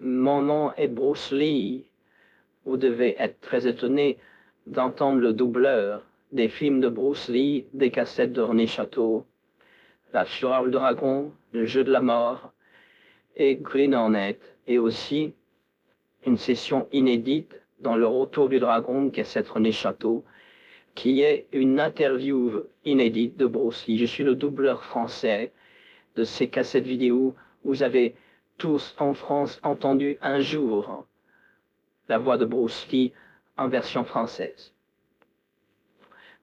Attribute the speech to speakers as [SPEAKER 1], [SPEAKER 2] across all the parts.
[SPEAKER 1] Mon nom est Bruce Lee. Vous devez être très étonné d'entendre le doubleur des films de Bruce Lee, des cassettes de René Château, La Fureur du Dragon, Le Jeu de la Mort et Green Hornet, et aussi une session inédite dans Le Retour du Dragon, cassette René Château, qui est une interview inédite de Bruce Lee. Je suis le doubleur français de ces cassettes vidéo. Vous avez tous en France entendu un jour la voix de Bruce Lee en version française.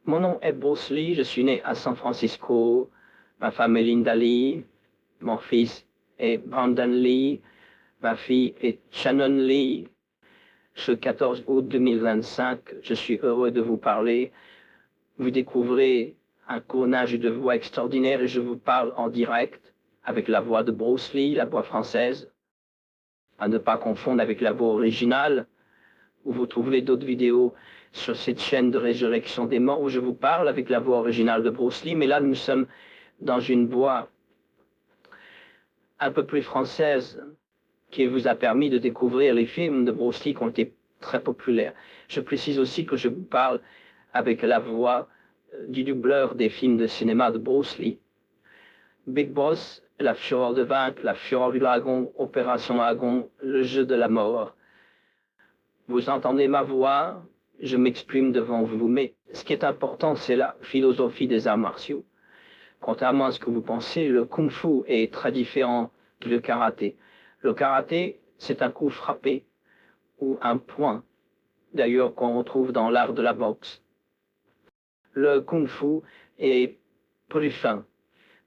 [SPEAKER 1] Mon nom est Bruce Lee, je suis né à San Francisco. Ma femme est Linda Lee, mon fils est Brandon Lee, ma fille est Shannon Lee. Ce 14 août 2025, je suis heureux de vous parler. Vous découvrez un clonage de voix extraordinaire et je vous parle en direct avec la voix de Bruce Lee, la voix française, à ne pas confondre avec la voix originale, où vous trouverez d'autres vidéos sur cette chaîne de résurrection des morts où je vous parle avec la voix originale de Bruce Lee, mais là nous sommes dans une voix un peu plus française qui vous a permis de découvrir les films de Bruce Lee qui ont été très populaires. Je précise aussi que je vous parle avec la voix du doubleur des films de cinéma de Bruce Lee. Big Boss, La Fureur de Vaincre, La Fureur du Dragon, Opération Dragon, Le Jeu de la Mort. Vous entendez ma voix, je m'exprime devant vous, mais ce qui est important, c'est la philosophie des arts martiaux. Contrairement à ce que vous pensez, le kung-fu est très différent du karaté. Le karaté, c'est un coup frappé ou un point, d'ailleurs qu'on retrouve dans l'art de la boxe. Le kung-fu est plus fin,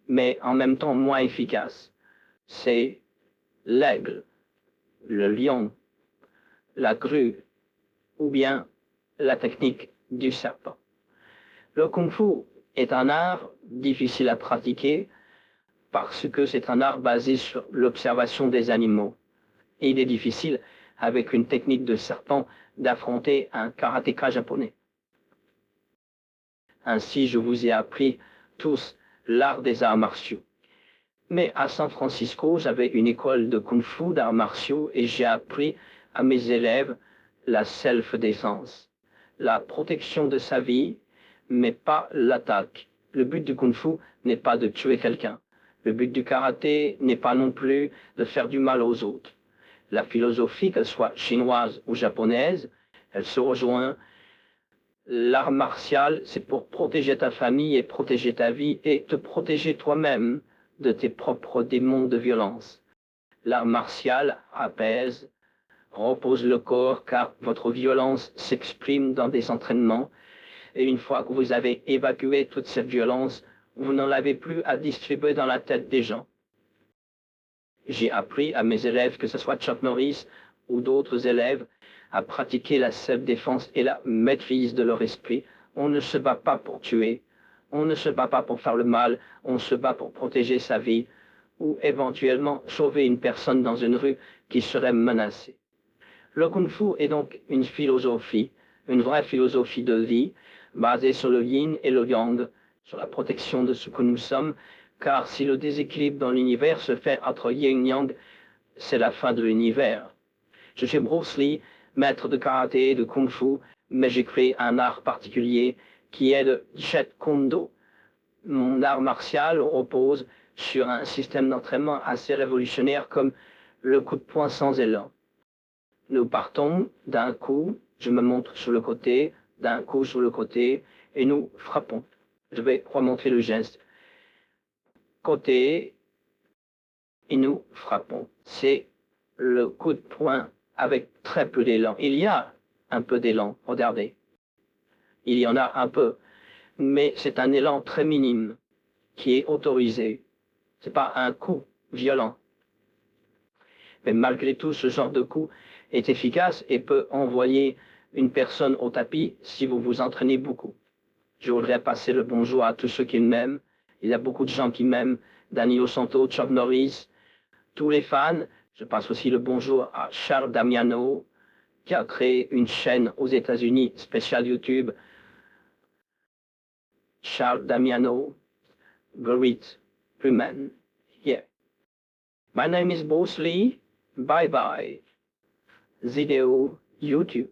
[SPEAKER 1] mais en même temps moins efficace. C'est l'aigle, le lion, la grue, ou bien la technique du serpent. Le kung-fu est un art difficile à pratiquer parce que c'est un art basé sur l'observation des animaux. Et il est difficile, avec une technique de serpent, d'affronter un karatéka japonais. Ainsi, je vous ai appris tous l'art des arts martiaux. Mais à San Francisco, j'avais une école de kung-fu d'arts martiaux et j'ai appris à mes élèves la self-défense, la protection de sa vie, mais pas l'attaque. Le but du kung-fu n'est pas de tuer quelqu'un. Le but du karaté n'est pas non plus de faire du mal aux autres. La philosophie, qu'elle soit chinoise ou japonaise, elle se rejoint. L'art martial, c'est pour protéger ta famille et protéger ta vie et te protéger toi-même de tes propres démons de violence. L'art martial apaise, repose le corps car votre violence s'exprime dans des entraînements et une fois que vous avez évacué toute cette violence, vous n'en avez plus à distribuer dans la tête des gens. J'ai appris à mes élèves, que ce soit Chuck Norris ou d'autres élèves, à pratiquer la self-défense et la maîtrise de leur esprit. On ne se bat pas pour tuer, on ne se bat pas pour faire le mal, on se bat pour protéger sa vie ou éventuellement sauver une personne dans une rue qui serait menacée. Le kung-fu est donc une philosophie, une vraie philosophie de vie, basée sur le yin et le yang, sur la protection de ce que nous sommes, car si le déséquilibre dans l'univers se fait entre yin et yang, c'est la fin de l'univers. Je suis Bruce Lee, maître de karaté et de kung-fu, mais j'ai créé un art particulier qui est le Jeet Kune Do. Mon art martial repose sur un système d'entraînement assez révolutionnaire comme le coup de poing sans élan. Nous partons d'un coup, je me montre sur le côté, d'un coup sur le côté, et nous frappons. Je vais remontrer le geste. Côté, et nous frappons. C'est le coup de poing avec très peu d'élan. Il y a un peu d'élan, regardez. Il y en a un peu, mais c'est un élan très minime qui est autorisé. C'est pas un coup violent. Mais malgré tout, ce genre de coup est efficace et peut envoyer une personne au tapis si vous vous entraînez beaucoup. Je voudrais passer le bonjour à tous ceux qui m'aiment. Il y a beaucoup de gens qui m'aiment. Danilo Santo, Chuck Norris, tous les fans. Je passe aussi le bonjour à Charles Damiano, qui a créé une chaîne aux États-Unis spéciale YouTube. Charles Damiano, great human here. My name is Bruce Lee. Bye bye. Vidéo YouTube.